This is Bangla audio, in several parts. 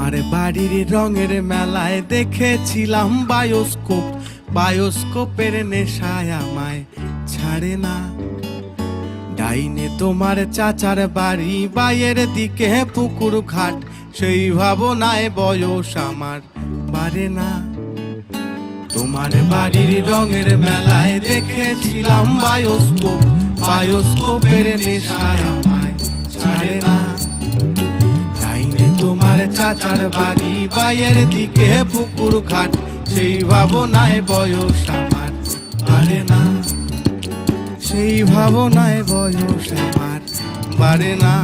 তোমার বাড়ির রঙের মেলায় দেখেছিলাম বায়োস্কোপ, বায়োস্কোপের নেশায় আমায় ছাড়ে না। ডাইনে তোমার চাচার বাড়ি, বাইয়ের দিকে পুকুর ঘাট, সেই ভাবনায় বয়স আমার বাড়ে না। তোমার বাড়ির রঙের মেলায় দেখেছিলাম বায়োস্কোপ, বায়োস্কোপের নেশায় আমায় ছাড়ে না। ডাইনে তোমার চাচার বাড়ি, বাইয়ের দিকে পুকুর ঘাট, সেই ভাবনায় বয়স আমার বাড়ে না। সেই ভাবনায় বয়স আমার বাড়ে না।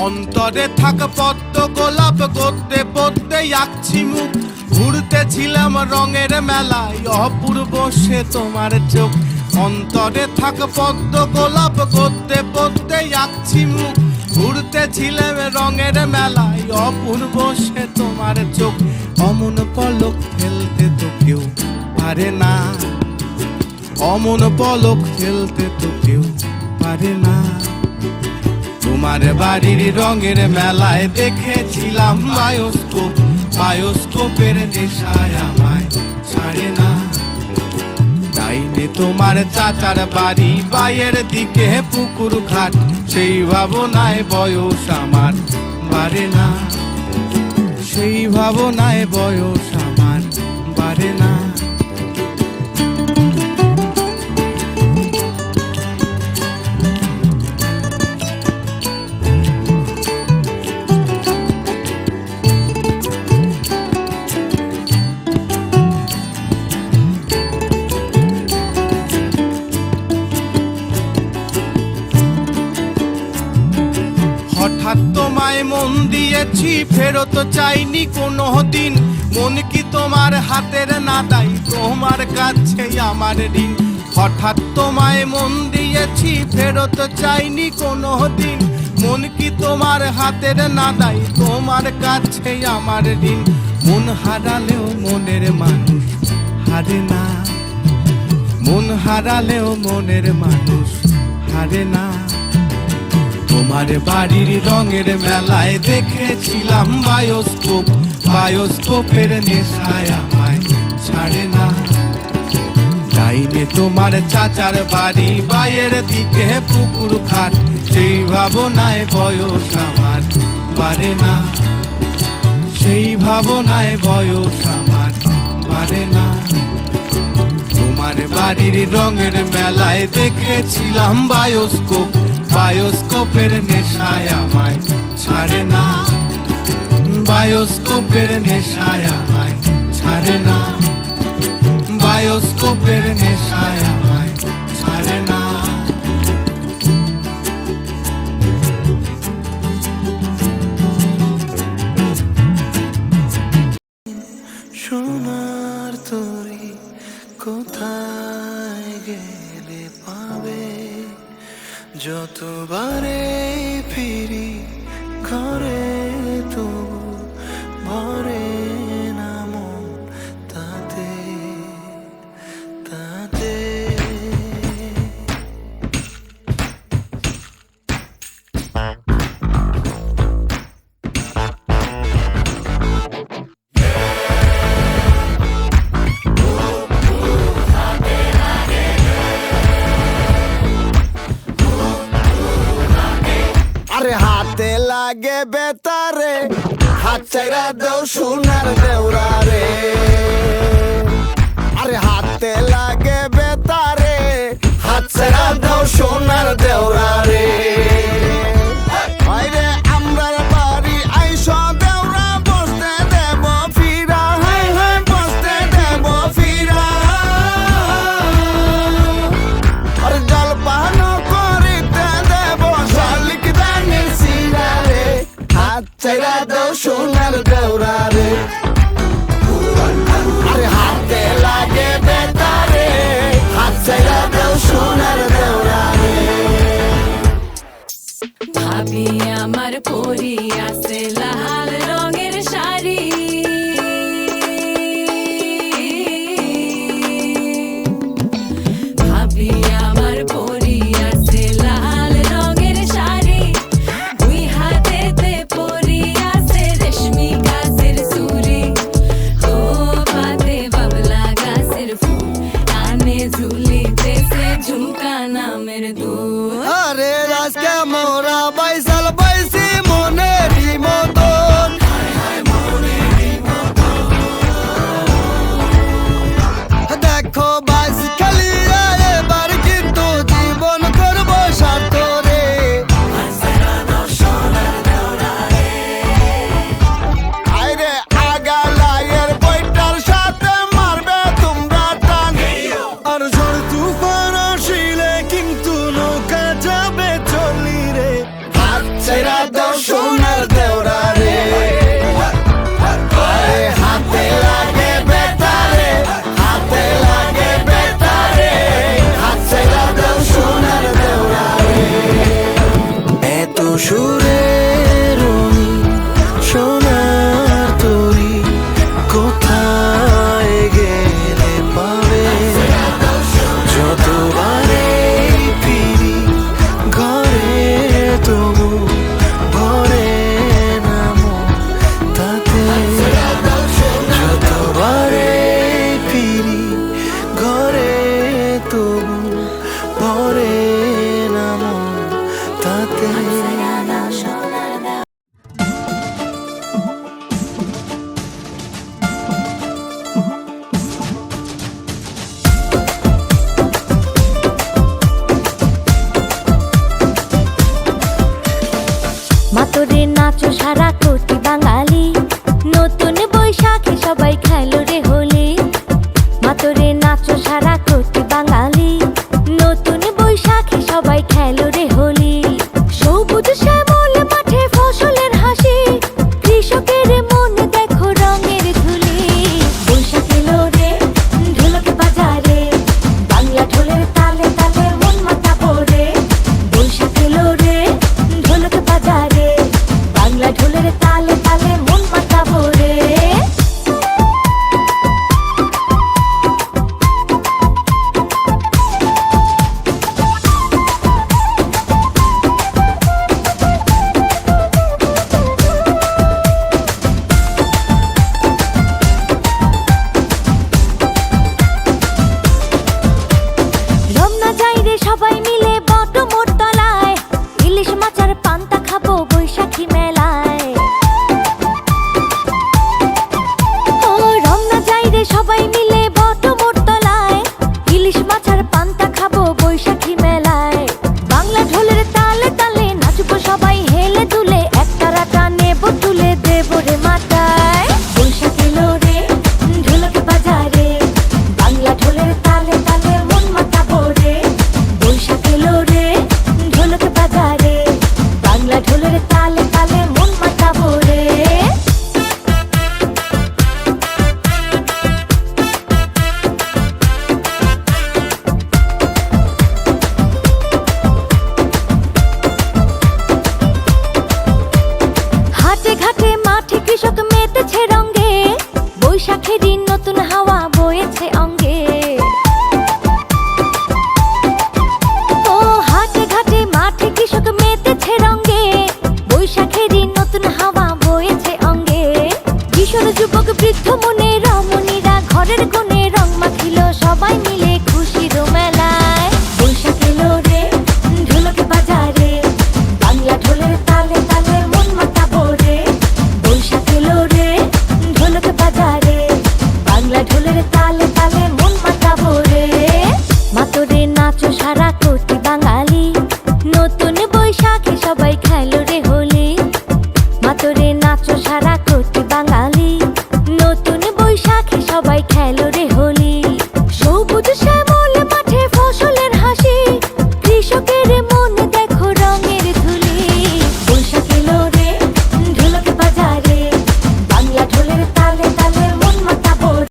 অন্তরে থাক পদ্ম গোলাপ, গদ্যে পদ্মে আঁকছি মুখ, ঘুরতেছিলাম রঙের মেলায় অপূর্ব সে তোমার চোখ। অন্তরে থাক পদ্ম গোলাপ, গদ্যে পদ্মে আঁকছি মুখ, ঘুরতেছিলাম রঙের মেলায় অপূর্ব সে তোমার চোখ। অমন পলক ফেলতে তো কেউ পারে না, অমন পলক ফেলতে তো কেউ পারে না। তোমার বাড়ির রঙের মেলায় দেখেছিলাম বায়োস্কোপ, বায়োস্কোপের নেশায় আমায় ছাড়ে না। ডাইনে তোমার চাচার বাড়ি, বাইয়ের দিকে পুকুর ঘাট, সেই ভাবনায় বয়স আমার বাড়ে না। সেই ভাবনায় বয়স আমার বাড়ে না। হঠাৎ তোমায় মন দিয়েছি, ফেরত চাইনি কোনো দিন। মন কি তোমার হাতের নাদাই, তোমার কাছে আমার ঋণ। হঠাৎ তোমায় মন দিয়েছি, ফেরত চাইনি কোনো দিন। মন কি তোমার হাতের নাদাই, তোমার কাছে আমার ঋণ। মন হারালেও মনের মানুষ হারে না, মন হারালেও মনের মানুষ হারে না। তোমার বাড়ির রঙের মেলায় দেখেছিলাম বায়োস্কোপ, বায়োস্কোপের নেশায় আমায় ছাড়ে না। ডাইনে তোমার চাচার বাড়ি, বাইয়ের দিকে পুকুর ঘাট, সেই ভাবনায় বয়স আমার বাড়ে না। সেই ভাবনায় বয়স আমার বাড়ে না। তোমার বাড়ির রঙের মেলায় দেখেছিলাম বায়োস্কোপ, বায়োস্কোপের নেশায় আমায় ছাড়ে না। বায়োস্কোপের নেশায় আমায় ছাড়ে না। বায়োস্কোপের নেশায় আমায় ছাড়ে না। সোনার তরি কোথায় গেলে পাবে, যতবারে ফিরি ঘরে তবু ভরে না মন তাতে তাতে। আরে হাতে লাগে বেতারে, হাত চাইরা দেও সোনার দেওরা রে। আরে হাতে লাগে বেতারে, হাত চাইরা দেও সোনার দেওরা রে। আরে আমরার বাড়ি আইস দেওরা, বসতে দেব ফিরা, হাই হাই বসতে দেব ফিরা। আরে জলপান করিতে দেব শালিক দানির সিরা রে। হাত চাইরা দেও সোনার দেওরা রে। আরে হাতে লাগে বেতারে, হাত চাইরা দেও সোনার দেওরা রে। ভাবি আমার পরি আছে লাল রঙের শাড়ি, নামের দুধ। আরে আজকে মোরা বাইসাল বাইসি মনেরই মতন। দেখো বাইস খেলিয়া এবার কিন্তু জীবন করবো সার্থরে। আইরে আগালাইয়ের বইটার সাথে মারবে তোমরা টান। আর ঝড় তুফান আসিলে কিন্তু নৌকা যাবে চলি রে। হাত ছেড়া দাও সোনার দেওরা রে। আরে হাতে লাগে বেটারে, হাতে লাগে বেটারে। হাত ছেড়া দাও সোনার দেওরা রে। এত সুরে রঙি সোনার তরি কোথায় গেলে পাবে। যতবারে ফিরি ঘরে তবু ভরে না মন তাতে। যতবারে ফিরি ঘরে তবু ভরে না মন তাতে। মাতরে নাচো সারা